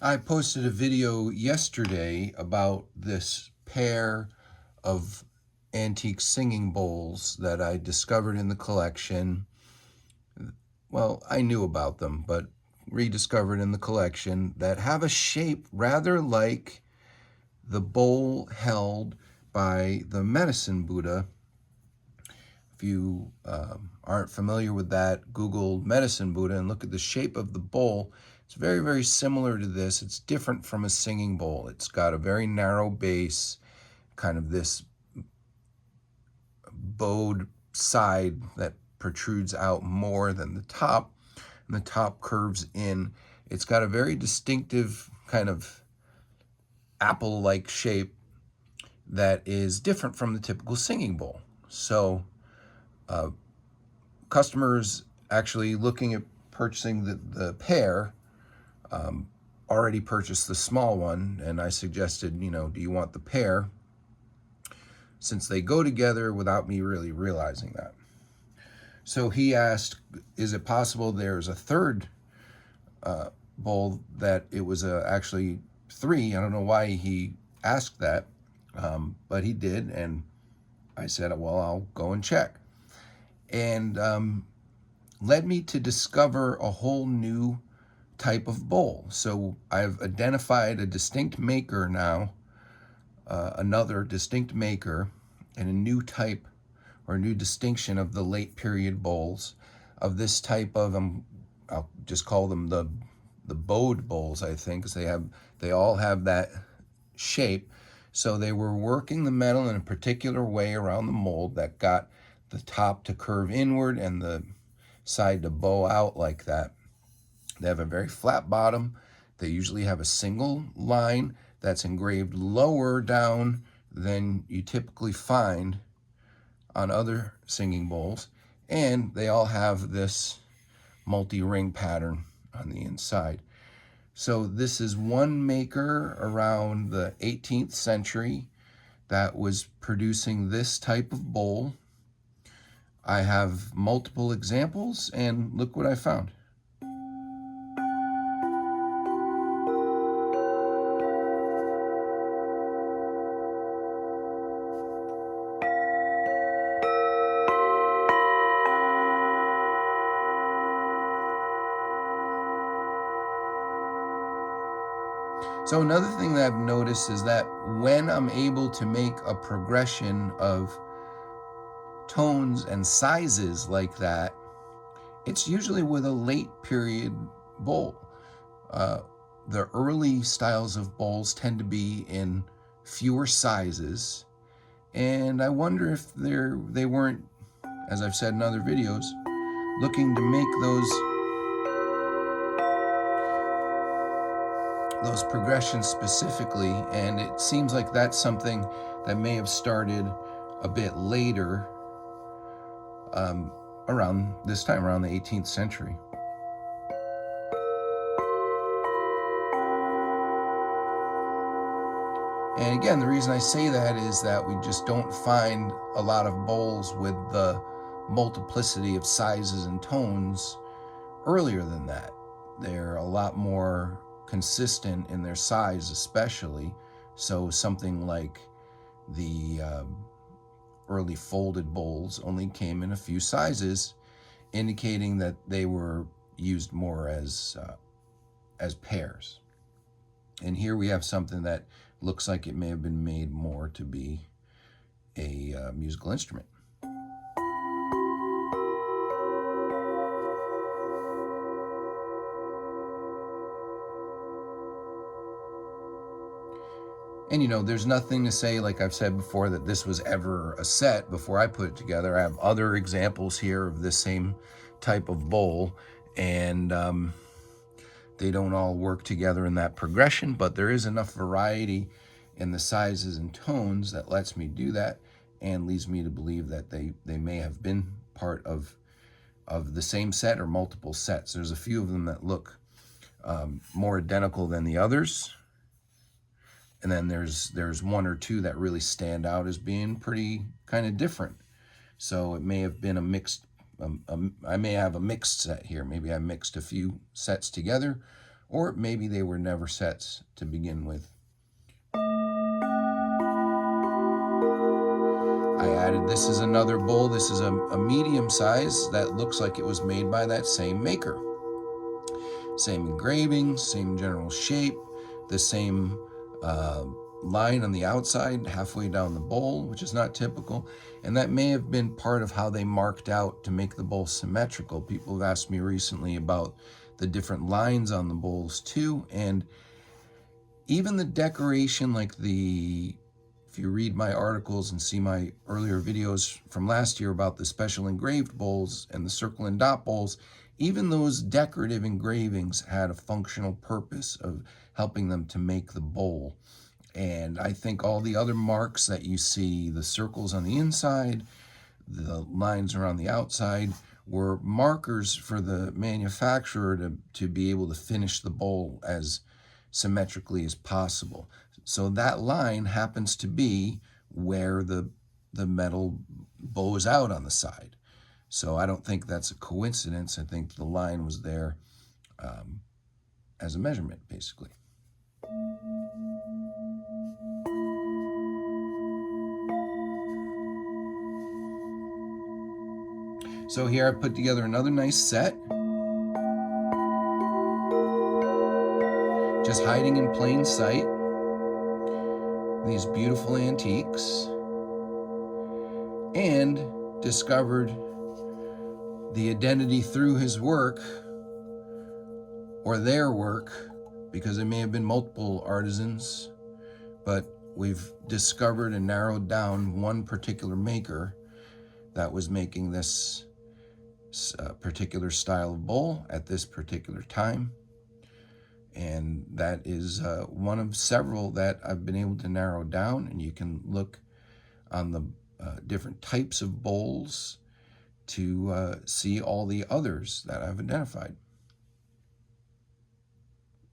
I posted a video yesterday about this pair of antique singing bowls that I discovered in the collection. Well, I knew about them, but rediscovered in the collection that have a shape rather like the bowl held by the medicine Buddha. If you aren't familiar with that, Google medicine Buddha and look at the shape of the bowl. It's very, very similar to this. It's different from a singing bowl. It's got a very narrow base, kind of this bowed side that protrudes out more than the top, and the top curves in. It's got a very distinctive kind of apple-like shape that is different from the typical singing bowl. So customers actually looking at purchasing the pair already purchased the small one, and I suggested, do you want the pair? Since they go together without me really realizing that. So he asked, is it possible there's a third bowl that it was actually three? I don't know why he asked that, but he did, and I said, well, I'll go and check. And led me to discover a whole new type of bowl. So I've identified a distinct maker now, another distinct maker, and a new type or new distinction of the late period bowls of this type of, I'll just call them the bowed bowls, I think, because they all have that shape. So they were working the metal in a particular way around the mold that got the top to curve inward and the side to bow out like that. They have a very flat bottom. They usually have a single line that's engraved lower down than you typically find on other singing bowls. And they all have this multi-ring pattern on the inside. So this is one maker around the 18th century that was producing this type of bowl. I have multiple examples, and look what I found. So another thing that I've noticed is that when I'm able to make a progression of tones and sizes like that, it's usually with a late period bowl. The early styles of bowls tend to be in fewer sizes, and I wonder if they weren't, as I've said in other videos, looking to make those progressions specifically, and it seems like that's something that may have started a bit later, around this time, around the 18th century. And again, the reason I say that is that we just don't find a lot of bowls with the multiplicity of sizes and tones earlier than that. They're a lot more consistent in their size, especially. So something like the early folded bowls only came in a few sizes, indicating that they were used more as pairs. And here we have something that looks like it may have been made more to be a musical instrument. And there's nothing to say, like I've said before, that this was ever a set before I put it together. I have other examples here of this same type of bowl, and they don't all work together in that progression, but there is enough variety in the sizes and tones that lets me do that and leads me to believe that they may have been part of the same set or multiple sets. There's a few of them that look more identical than the others. And then there's one or two that really stand out as being pretty kind of different. So it may have been a mixed, I may have a mixed set here. Maybe I mixed a few sets together, or maybe they were never sets to begin with. I added, this is another bowl. This is a medium size that looks like it was made by that same maker. Same engraving, same general shape, the same line on the outside halfway down the bowl, which is not typical. And that may have been part of how they marked out to make the bowl symmetrical. People have asked me recently about the different lines on the bowls too. And even the decoration, like if you read my articles and see my earlier videos from last year about the special engraved bowls and the circle and dot bowls, even those decorative engravings had a functional purpose of helping them to make the bowl. And I think all the other marks that you see, the circles on the inside, the lines around the outside, were markers for the manufacturer to be able to finish the bowl as symmetrically as possible. So that line happens to be where the metal bows out on the side. So I don't think that's a coincidence. I think the line was there as a measurement, basically. So here I put together another nice set. Just hiding in plain sight. These beautiful antiques. And discovered the identity through his work, or their work, because there may have been multiple artisans, but we've discovered and narrowed down one particular maker that was making this particular style of bowl at this particular time. And that is one of several that I've been able to narrow down, and you can look on the different types of bowls to see all the others that I've identified.